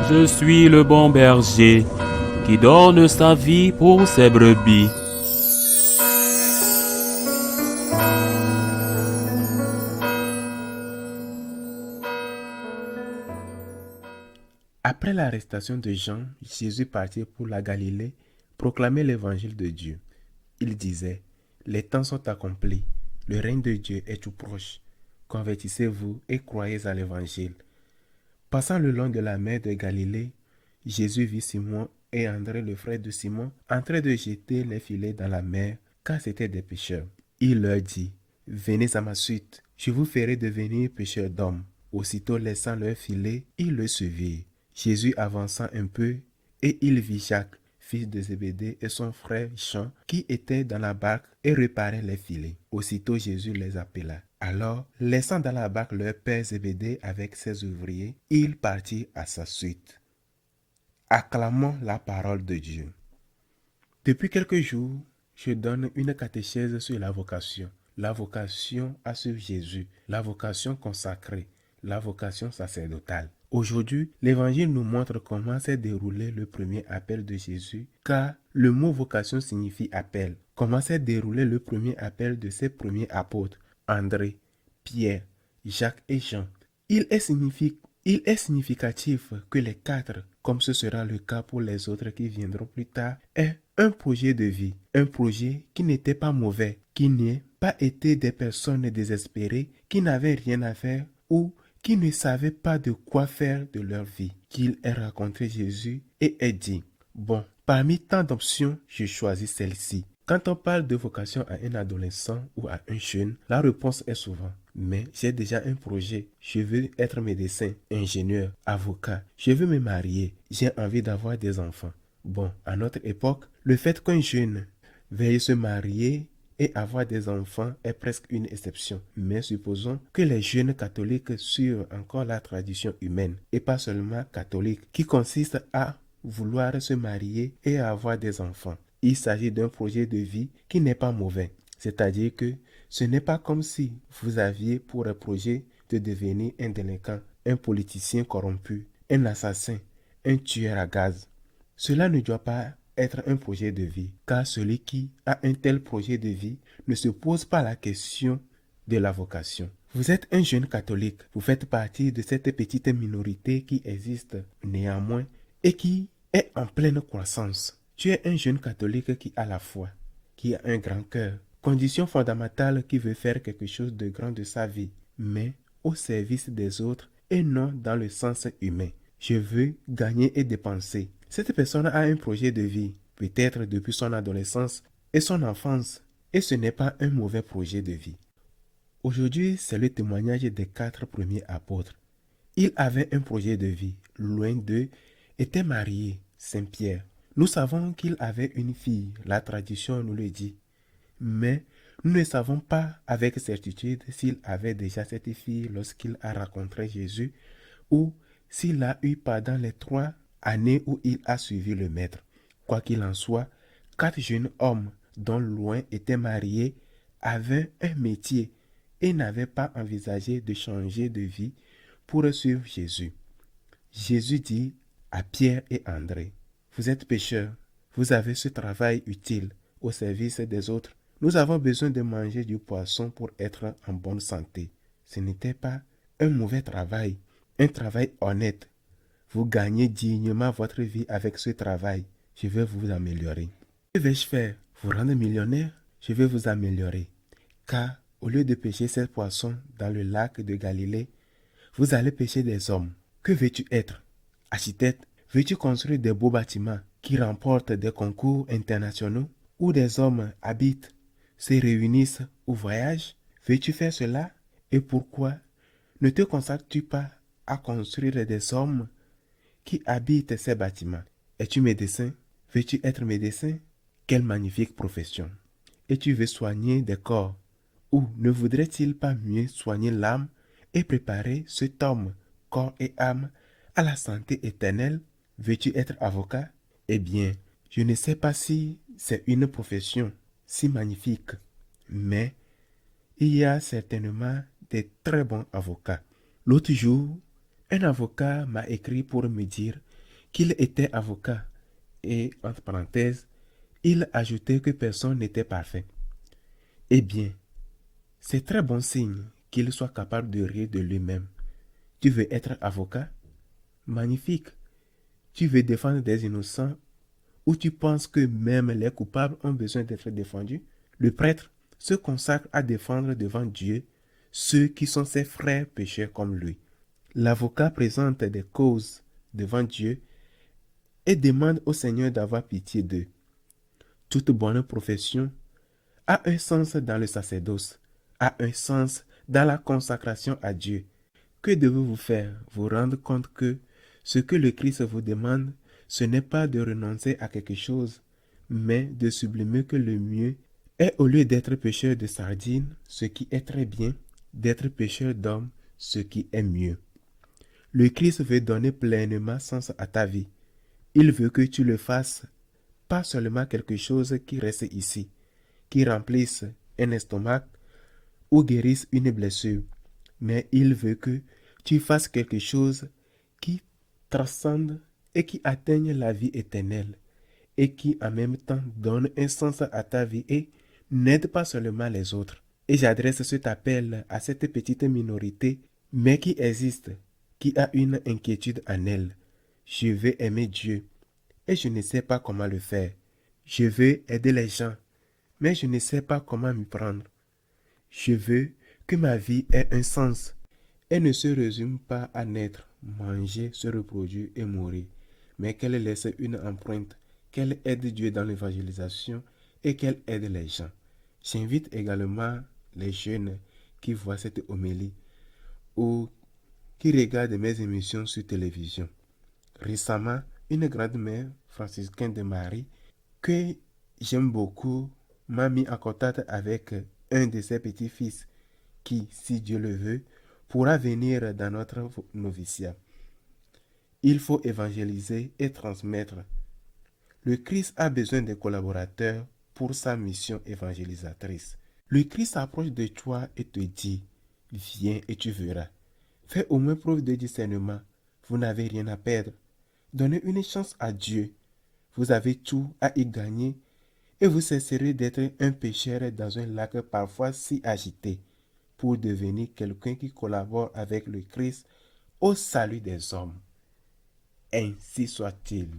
Je suis le bon berger qui donne sa vie pour ses brebis. Après l'arrestation de Jean, Jésus partit pour la Galilée proclamer l'évangile de Dieu. Il disait, les temps sont accomplis, le règne de Dieu est tout proche. Convertissez-vous et croyez à l'évangile. Passant le long de la mer de Galilée, Jésus vit Simon et André, le frère de Simon, en train de jeter les filets dans la mer, car c'étaient des pêcheurs. Il leur dit, venez à ma suite, je vous ferai devenir pêcheurs d'hommes. Aussitôt laissant leur filet, ils le suivirent. Jésus avança un peu, et il vit Jacques, fils de Zébédée, et son frère Jean, qui étaient dans la barque et réparaient les filets. Aussitôt Jésus les appela. Alors, laissant dans la barque leur père Zébédée avec ses ouvriers, il partit à sa suite. Acclamons la parole de Dieu. Depuis quelques jours, je donne une catéchèse sur la vocation à suivre Jésus, la vocation consacrée, la vocation sacerdotale. Aujourd'hui, l'Évangile nous montre comment s'est déroulé le premier appel de Jésus, car le mot vocation signifie appel. Comment s'est déroulé le premier appel de ses premiers apôtres, André, Pierre, Jacques et Jean. Il est significatif que les quatre, comme ce sera le cas pour les autres qui viendront plus tard, aient un projet de vie, un projet qui n'était pas mauvais, qui n'ait pas été des personnes désespérées, qui n'avaient rien à faire ou qui ne savaient pas de quoi faire de leur vie, qu'il ait rencontré Jésus et ait dit, bon, parmi tant d'options, je choisis celle-ci. Quand on parle de vocation à un adolescent ou à un jeune, la réponse est souvent, mais j'ai déjà un projet, je veux être médecin, ingénieur, avocat, je veux me marier, j'ai envie d'avoir des enfants. Bon, à notre époque, le fait qu'un jeune veuille se marier et avoir des enfants est presque une exception. Mais supposons que les jeunes catholiques suivent encore la tradition humaine, et pas seulement catholique, qui consiste à vouloir se marier et avoir des enfants. Il s'agit d'un projet de vie qui n'est pas mauvais. C'est-à-dire que ce n'est pas comme si vous aviez pour projet de devenir un délinquant, un politicien corrompu, un assassin, un tueur à gaz. Cela ne doit pas être un projet de vie, car celui qui a un tel projet de vie ne se pose pas la question de la vocation. Vous êtes un jeune catholique, vous faites partie de cette petite minorité qui existe néanmoins et qui est en pleine croissance. Tu es un jeune catholique qui a la foi, qui a un grand cœur, condition fondamentale qui veut faire quelque chose de grand de sa vie, mais au service des autres et non dans le sens humain. Je veux gagner et dépenser. Cette personne a un projet de vie, peut-être depuis son adolescence et son enfance, et ce n'est pas un mauvais projet de vie. Aujourd'hui, c'est le témoignage des 4 premiers apôtres. Ils avaient un projet de vie, loin d'eux, étaient mariés, Saint-Pierre. Nous savons qu'il avait une fille, la tradition nous le dit, mais nous ne savons pas avec certitude s'il avait déjà cette fille lorsqu'il a rencontré Jésus ou s'il l'a eu pendant les 3 années où il a suivi le maître. Quoi qu'il en soit, 4 jeunes hommes dont loin étaient mariés avaient un métier et n'avaient pas envisagé de changer de vie pour suivre Jésus. Jésus dit à Pierre et André, vous êtes pécheurs, vous avez ce travail utile au service des autres. Nous avons besoin de manger du poisson pour être en bonne santé. Ce n'était pas un mauvais travail, un travail honnête. Vous gagnez dignement votre vie avec ce travail. Je vais vous améliorer. Que vais-je faire? Vous rendre millionnaire? Je vais vous améliorer. Car au lieu de pêcher ces poissons dans le lac de Galilée, vous allez pêcher des hommes. Que veux-tu être? Architecte? Veux-tu construire des beaux bâtiments qui remportent des concours internationaux où des hommes habitent, se réunissent ou voyagent? Veux-tu faire cela? Et pourquoi ne te consacres-tu pas à construire des hommes qui habitent ces bâtiments? Es-tu médecin? Veux-tu être médecin? Quelle magnifique profession! Et tu veux soigner des corps? Ou ne voudrait-il pas mieux soigner l'âme et préparer cet homme, corps et âme, à la santé éternelle? Veux-tu être avocat? Eh bien, je ne sais pas si c'est une profession si magnifique, mais il y a certainement des très bons avocats. L'autre jour, un avocat m'a écrit pour me dire qu'il était avocat et, entre parenthèses, il ajoutait que personne n'était parfait. Eh bien, c'est très bon signe qu'il soit capable de rire de lui-même. Tu veux être avocat? Magnifique. Tu veux défendre des innocents ou tu penses que même les coupables ont besoin d'être défendus? Le prêtre se consacre à défendre devant Dieu ceux qui sont ses frères pécheurs comme lui. L'avocat présente des causes devant Dieu et demande au Seigneur d'avoir pitié d'eux. Toute bonne profession a un sens dans le sacerdoce, a un sens dans la consacration à Dieu. Que devez-vous faire? Vous rendre compte que ce que le Christ vous demande, ce n'est pas de renoncer à quelque chose, mais de sublimer que le mieux est, au lieu d'être pêcheur de sardines, ce qui est très bien, d'être pêcheur d'hommes, ce qui est mieux. Le Christ veut donner pleinement sens à ta vie. Il veut que tu le fasses, pas seulement quelque chose qui reste ici, qui remplisse un estomac ou guérisse une blessure, mais il veut que tu fasses quelque chose qui transcende et qui atteigne la vie éternelle et qui en même temps donne un sens à ta vie et n'aide pas seulement les autres. Et j'adresse cet appel à cette petite minorité, mais qui existe, qui a une inquiétude en elle. Je veux aimer Dieu et je ne sais pas comment le faire. Je veux aider les gens, mais je ne sais pas comment m'y prendre. Je veux que ma vie ait un sens et ne se résume pas à naître, manger, se reproduire et mourir, mais qu'elle laisse une empreinte, qu'elle aide Dieu dans l'évangélisation et qu'elle aide les gens. J'invite également les jeunes qui voient cette homélie ou qui regardent mes émissions sur télévision. Récemment, une grande-mère franciscaine de Marie que j'aime beaucoup m'a mis en contact avec un de ses petits-fils qui, si Dieu le veut, pourra venir dans notre noviciat. Il faut évangéliser et transmettre. Le Christ a besoin de collaborateurs pour sa mission évangélisatrice. Le Christ s'approche de toi et te dit, viens et tu verras. Fais au moins preuve de discernement. Vous n'avez rien à perdre. Donnez une chance à Dieu. Vous avez tout à y gagner et vous cesserez d'être un pécheur dans un lac parfois si agité pour devenir quelqu'un qui collabore avec le Christ au salut des hommes. Ainsi soit-il.